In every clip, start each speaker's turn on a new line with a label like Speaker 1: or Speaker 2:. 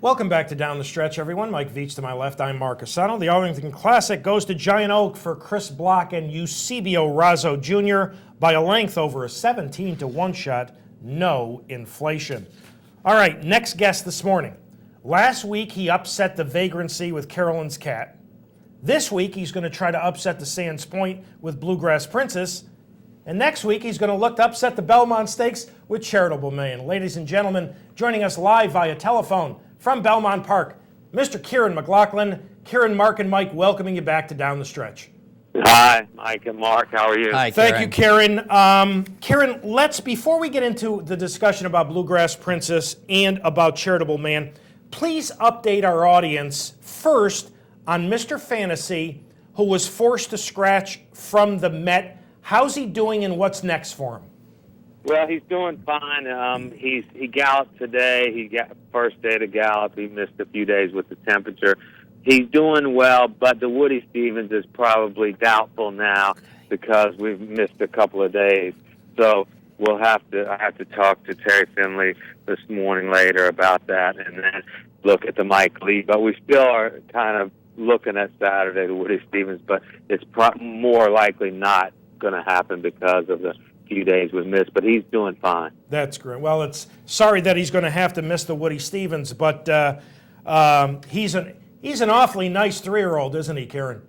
Speaker 1: Welcome back to Down the Stretch, everyone. Mike Veach to my left. I'm Mark Asano. The Arlington Classic goes to Giant Oak for Chris Block and Eusebio Razzo Jr. by a length over a 17-1 shot. No inflation. All right, next guest this morning. Last week, he upset the Vagrancy with Carolyn's Cat. This week, he's going to try to upset the Sands Point with Bluegrass Princess. And next week, he's going to look to upset the Belmont Stakes with Charitable Man. Ladies and gentlemen, joining us live via telephone from Belmont Park, Mr. Kainran McLaughlin. Kainran, Mark, and Mike welcoming you back to Down the Stretch.
Speaker 2: Hi, Mike and Mark. How are you?
Speaker 3: Hi,
Speaker 1: Thank you, Kainran. Kainran, before we get into the discussion about Bluegrass Princess and about Charitable Man, please update our audience first on Mr. Fantasy, who was forced to scratch from the Met. How's he doing and what's next for him?
Speaker 2: Well, he's doing fine. He galloped today. He got first day to gallop. He missed a few days with the temperature. He's doing well, but the Woody Stevens is probably doubtful now because we've missed a couple of days. So I have to talk to Terry Finley this morning later about that and then look at the Mike Lee. But we still are kind of looking at Saturday, the Woody Stevens, but it's more likely not going to happen because of the few days we've missed, but he's doing fine.
Speaker 1: That's great. Well, it's sorry that he's going to have to miss the Woody Stevens, but he's an awfully nice 3-year-old, isn't he, Kainran?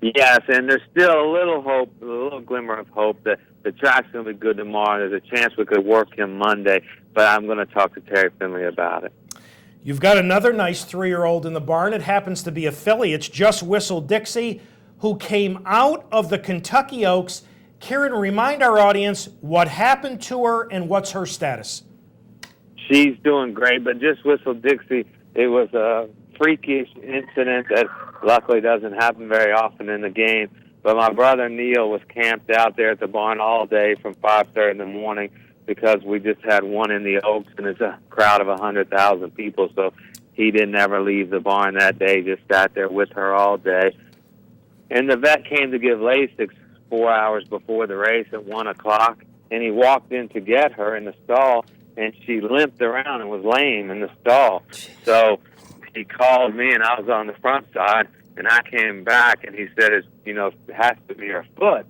Speaker 2: Yes, and there's still a little hope, a little glimmer of hope that the track's going to be good tomorrow. There's a chance we could work him Monday, but I'm going to talk to Terry Finley about it.
Speaker 1: You've got another nice 3-year-old in the barn. It happens to be a filly. It's Just Whistle Dixie, who came out of the Kentucky Oaks. Kainran, remind our audience what happened to her and what's her status.
Speaker 2: She's doing great, but Just Whistle Dixie, it was a freakish incident that luckily doesn't happen very often in the game. But my brother Neil was camped out there at the barn all day from 5:30 in the morning because we just had one in the Oaks, and it's a crowd of 100,000 people, so he didn't ever leave the barn that day, just sat there with her all day. And the vet came to give Lasix 4 hours before the race at 1 o'clock, and he walked in to get her in the stall, and she limped around and was lame in the stall. So he called me, and I was on the front side, and I came back, and he said, it has to be her foot.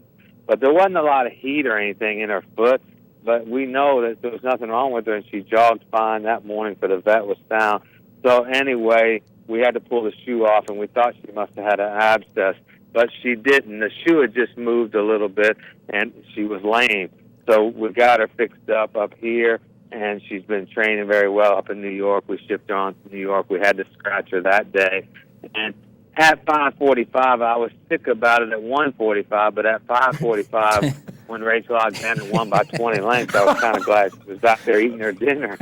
Speaker 2: But there wasn't a lot of heat or anything in her foot, but we know that there was nothing wrong with her, and she jogged fine that morning, for the vet was sound. So anyway, we had to pull the shoe off, and we thought she must have had an abscess. But she didn't. The shoe had just moved a little bit, and she was lame. So we got her fixed up here, and she's been training very well up in New York. We shipped her on to New York. We had to scratch her that day. And at 5:45, I was sick about it at 1:45, but at 5:45, when Rachel Alexander won by 20 lengths, I was kind of glad she was out there eating her dinner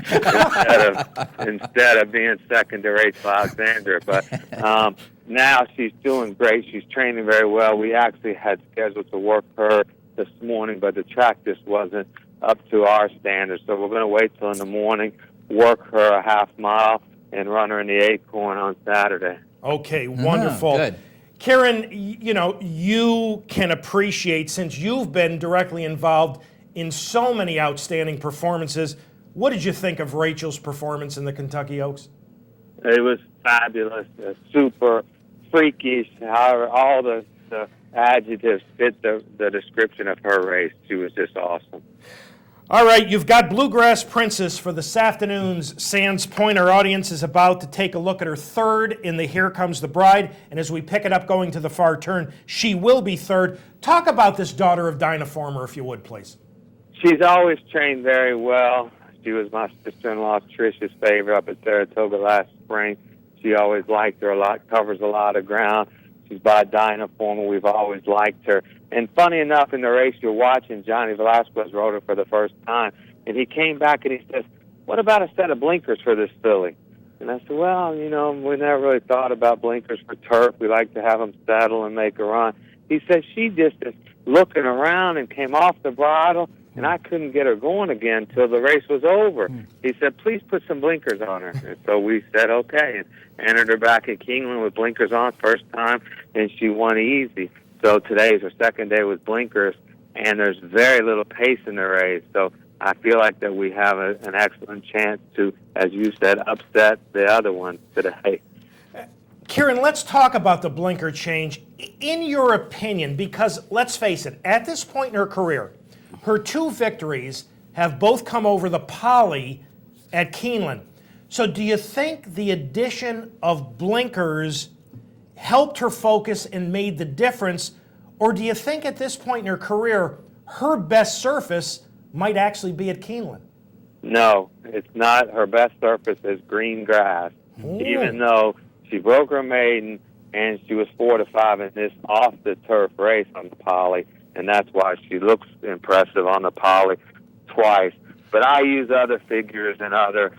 Speaker 2: instead of being second to Rachel Alexander. But now she's doing great. She's training very well. We actually had scheduled to work her this morning, but the track just wasn't up to our standards. So we're going to wait till in the morning, work her a half mile, and run her in the Acorn on Saturday.
Speaker 1: Okay, wonderful.
Speaker 3: Good.
Speaker 1: Kainran, you can appreciate, since you've been directly involved in so many outstanding performances, what did you think of Rachel's performance in the Kentucky Oaks?
Speaker 2: It was fabulous, super freakish. However, all the adjectives fit the description of her race. She was just awesome.
Speaker 1: All right, you've got Bluegrass Princess for this afternoon's Sands Point. Our audience is about to take a look at her third in the Here Comes the Bride. And as we pick it up going to the far turn, she will be third. Talk about this daughter of Dinah Former, if you would, please.
Speaker 2: She's always trained very well. She was my sister-in-law Trish's favorite up at Saratoga last spring. She always liked her a lot, covers a lot of ground. She's by Dinah Former. We've always liked her. And funny enough, in the race you're watching, Johnny Velasquez rode her for the first time. And he came back and he says, what about a set of blinkers for this filly? And I said, well, we never really thought about blinkers for turf. We like to have them settle and make a run. He said, she just is looking around and came off the bridle, and I couldn't get her going again until the race was over. He said, please put some blinkers on her. And so we said, okay, and entered her back at Keeneland with blinkers on first time, and she won easy. So today is her second day with blinkers, and there's very little pace in the race. So I feel like that we have an excellent chance to, as you said, upset the other one today.
Speaker 1: Kieran, let's talk about the blinker change. In your opinion, because let's face it, at this point in her career, her 2 victories have both come over the poly at Kainran. So do you think the addition of blinkers helped her focus and made the difference? Or do you think at this point in her career, her best surface might actually be at Kainran?
Speaker 2: No, it's not. Her best surface is green grass. Even though she broke her maiden and she was 4-5 in this off-the-turf race on the poly, and that's why she looks impressive on the poly twice. But I use other figures and other,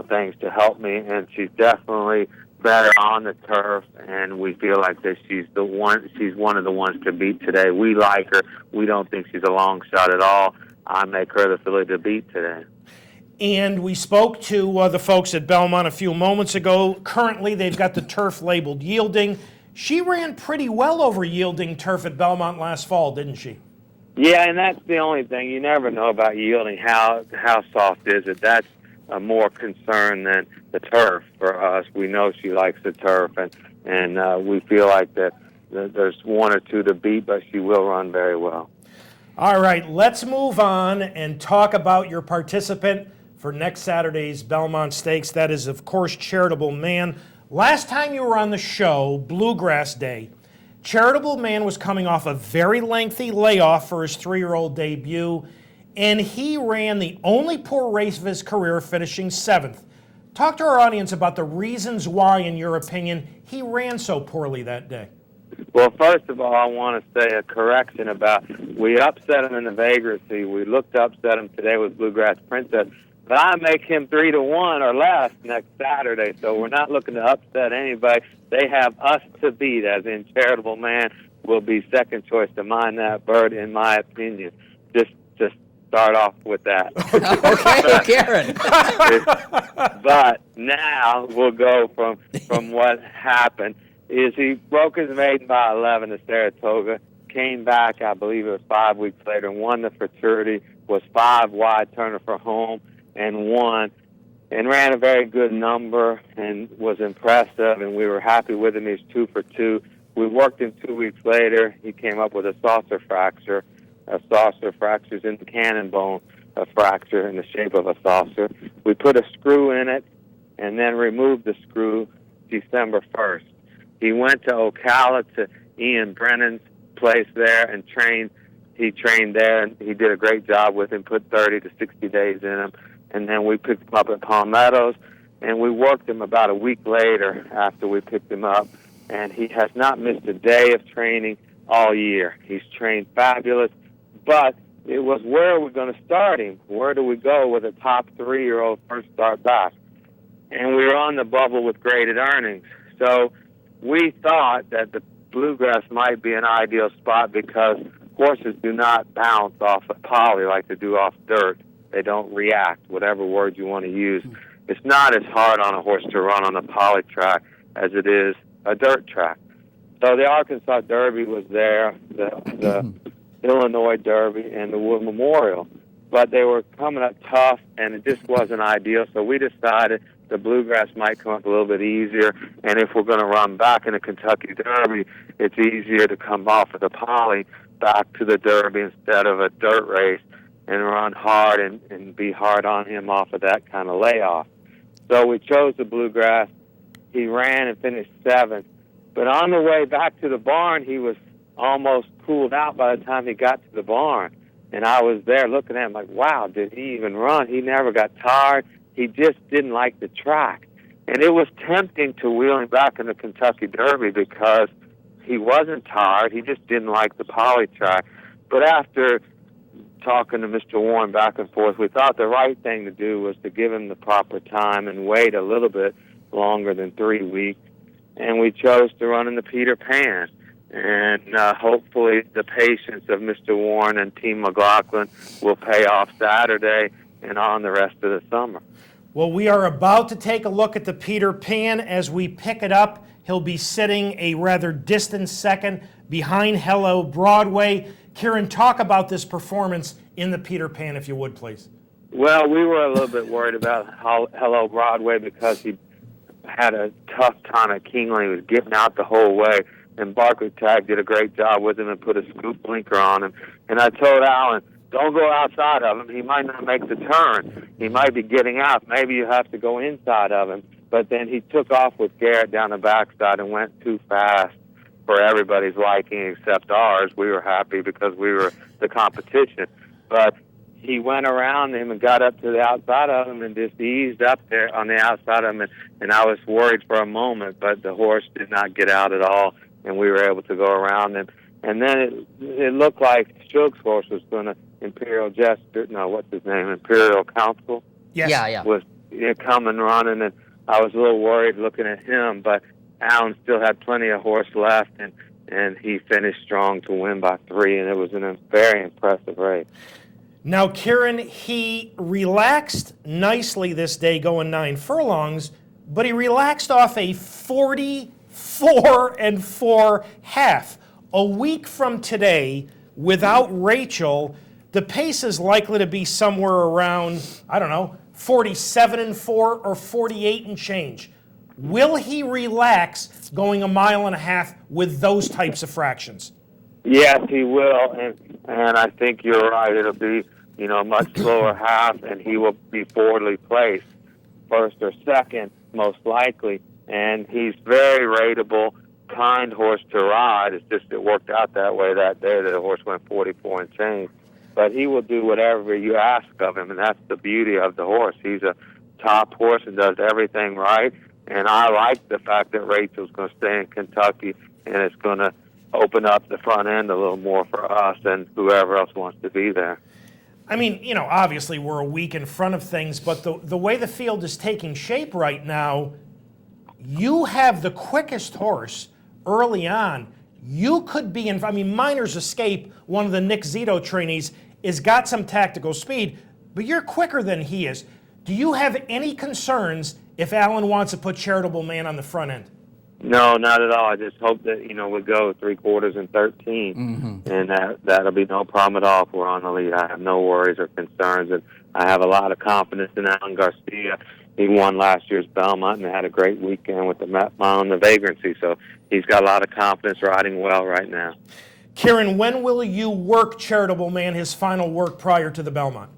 Speaker 2: things to help me, and she's definitely better on the turf, and we feel like that she's one of the ones to beat today. We like her. We don't think she's a long shot at all. I make her the filly to beat today.
Speaker 1: And we spoke to the folks at Belmont a few moments ago. Currently, they've got the turf labeled yielding. She ran pretty well over yielding turf at Belmont last fall, didn't she?
Speaker 2: Yeah, and that's the only thing. You never know about yielding. How soft is it? That's a more concern than the turf for us. We know she likes the turf, and we feel like that there's 1 or 2 to beat, but she will run very well.
Speaker 1: All right, let's move on and talk about your participant for next Saturday's Belmont Stakes. That is, of course, Charitable Man. Last time you were on the show, Bluegrass Day, Charitable Man was coming off a very lengthy layoff for his 3-year-old debut, and he ran the only poor race of his career, finishing 7th. Talk to our audience about the reasons why, in your opinion, he ran so poorly that day.
Speaker 2: Well, first of all, I want to say a correction about we upset him in the vagrancy. We looked to upset him today with Bluegrass Princess, but I make him 3-1 or less next Saturday, so we're not looking to upset anybody. They have us to beat, as in Charitable Man will be second choice to Mind That Bird, in my opinion. Just start off with that.
Speaker 3: Okay, Kieran.
Speaker 2: But now we'll go from what happened. Is he broke his maiden by 11 to Saratoga, came back, I believe it was 5 weeks later, and won the Futurity, was 5 wide Turner for home, and won, and ran a very good number and was impressive, and we were happy with him. He was 2 for 2. We worked him 2 weeks later. He came up with a saucer fracture. A saucer fracture is in the cannon bone, a fracture in the shape of a saucer. We put a screw in it and then removed the screw December 1st. He went to Ocala to Ian Brennan's place there and trained. He trained there, and he did a great job with him, put 30 to 60 days in him. And then we picked him up at Palmettos, and we worked him about a week later after we picked him up. And he has not missed a day of training all year. He's trained fabulous, but it was, where are we going to start him? Where do we go with a top 3-year-old first start back? And we were on the bubble with graded earnings. So we thought that the Bluegrass might be an ideal spot because horses do not bounce off a poly like they do off dirt. They don't react, whatever word you want to use. It's not as hard on a horse to run on a poly track as it is a dirt track. So the Arkansas Derby was there, the Illinois Derby, and the Wood Memorial. But they were coming up tough, and it just wasn't ideal. So we decided the Bluegrass might come up a little bit easier, and if we're going to run back in the Kentucky Derby, it's easier to come off of the poly back to the Derby instead of a dirt race and run hard and be hard on him off of that kind of layoff. So we chose the Bluegrass. He ran and finished 7th. But on the way back to the barn, he was almost cooled out by the time he got to the barn. And I was there looking at him like, wow, did he even run? He never got tired. He just didn't like the track. And it was tempting to wheel him back in the Kentucky Derby because he wasn't tired. He just didn't like the poly track. But after talking to Mr. Warren back and forth, we thought the right thing to do was to give him the proper time and wait a little bit longer than 3 weeks. And we chose to run in the Peter Pan. And hopefully the patience of Mr. Warren and Team McLaughlin will pay off Saturday and on the rest of the summer.
Speaker 1: Well, we are about to take a look at the Peter Pan. As we pick it up, he'll be sitting a rather distant second behind Hello Broadway. Kieran, talk about this performance in the Peter Pan, if you would, please.
Speaker 2: Well, we were a little bit worried about Hello Broadway because he had a tough time at Keeneland. He was getting out the whole way, and Barkley Tag did a great job with him and put a scoop blinker on him. And I told Alan, don't go outside of him. He might not make the turn. He might be getting out. Maybe you have to go inside of him. But then he took off with Garrett down the backside and went too fast for everybody's liking except ours. We were happy because we were the competition. But he went around him and got up to the outside of him and just eased up there on the outside of him. And I was worried for a moment, but the horse did not get out at all, and we were able to go around him. And then it looked like Shook's horse was going to Imperial Council.
Speaker 1: Yes.
Speaker 3: Yeah.
Speaker 2: Was coming running, and I was a little worried looking at him, but Alan still had plenty of horse left, and he finished strong to win by 3, and it was a very impressive race.
Speaker 1: Now, Kieran, he relaxed nicely this day going 9 furlongs, but he relaxed off a 44-4 half. A week from today, without Rachel, the pace is likely to be somewhere around, 47-4 or 48 and change. Will he relax going 1.5 miles with those types of fractions?
Speaker 2: Yes, he will, and I think you're right. It'll be, a much slower half, and he will be forwardly placed, first or second, most likely. And he's very rateable, kind horse to ride. It's just it worked out that way that day that the horse went 44 and change. But he will do whatever you ask of him, and that's the beauty of the horse. He's a top horse and does everything right. And I like the fact that Rachel's going to stay in Kentucky, and it's going to open up the front end a little more for us and whoever else wants to be there.
Speaker 1: I mean, obviously we're a week in front of things, but the way the field is taking shape right now, you have the quickest horse early on. You could be in, Miner's Escape, one of the Nick Zito trainees, has got some tactical speed, but you're quicker than he is. Do you have any concerns if Alan wants to put Charitable Man on the front end?
Speaker 2: No, not at all. I just hope that, we go 3/4 and 13, and that'll be no problem at all if we're on the lead. I have no worries or concerns, and I have a lot of confidence in Alan Garcia. He won last year's Belmont and had a great weekend with the Mile and the Vagrancy, so he's got a lot of confidence riding well right now.
Speaker 1: Kieran, when will you work Charitable Man, his final work prior to the Belmont?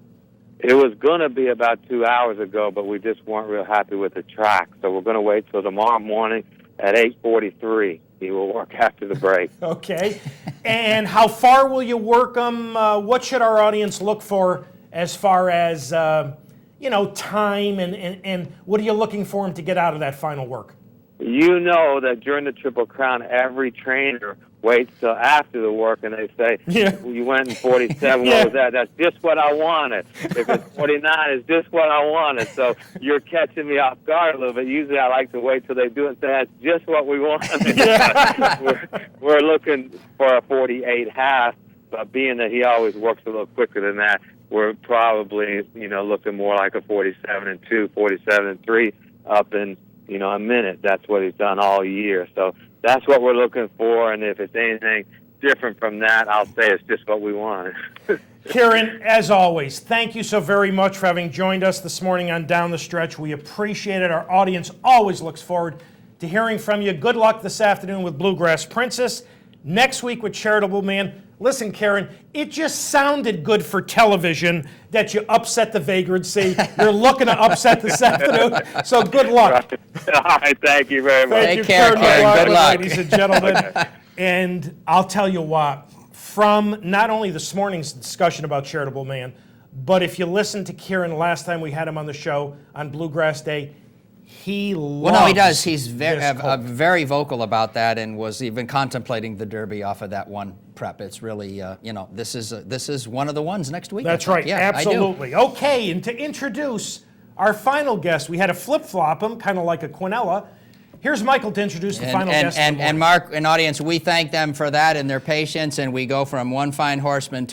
Speaker 2: It was going to be about 2 hours ago, but we just weren't real happy with the track, so we're going to wait till tomorrow morning at 8:43. He will work after the break.
Speaker 1: Okay. And how far will you work him? What should our audience look for as far as, time and what are you looking for him to get out of that final work?
Speaker 2: You know that during the Triple Crown, every trainer waits till after the work and they say, you went in 47, what was that? That's just what I wanted. If it's 49, it's just what I wanted. So you're catching me off guard a little bit. Usually I like to wait till they do it and say, that's just what we wanted. We're looking for a 48 half, but being that he always works a little quicker than that, we're probably, looking more like a 47 and 2, 47 and 3 up in, a minute. That's what he's done all year. So that's what we're looking for, and if it's anything different from that, I'll say it's just what we want.
Speaker 1: Kieran, as always, thank you so very much for having joined us this morning on Down the Stretch. We appreciate it. Our audience always looks forward to hearing from you. Good luck this afternoon with Bluegrass Princess. Next week with Charitable Man. Listen, Kieran, it just sounded good for television that you upset the Vagrancy. You're looking to upset this afternoon, so good luck.
Speaker 2: All right, thank you very much.
Speaker 1: Thank you,
Speaker 3: Take care, Kieran. Good luck.
Speaker 1: ladies and gentlemen. And I'll tell you what, from not only this morning's discussion about Charitable Man, but if you listened to Kieran last time we had him on the show on Bluegrass Day, he loves
Speaker 3: Well, no, he does. He's
Speaker 1: this colt.
Speaker 3: very vocal about that, and was even contemplating the Derby off of that one prep. It's really, this is one of the ones next week.
Speaker 1: That's
Speaker 3: I think.
Speaker 1: right,
Speaker 3: Yeah,
Speaker 1: absolutely. Okay, and to introduce our final guest, we had to flip-flop him, kind of like a Quinella. Here's Michael to introduce the final guest.
Speaker 3: And Mark and audience, we thank them for that and their patience, and we go from one fine horseman to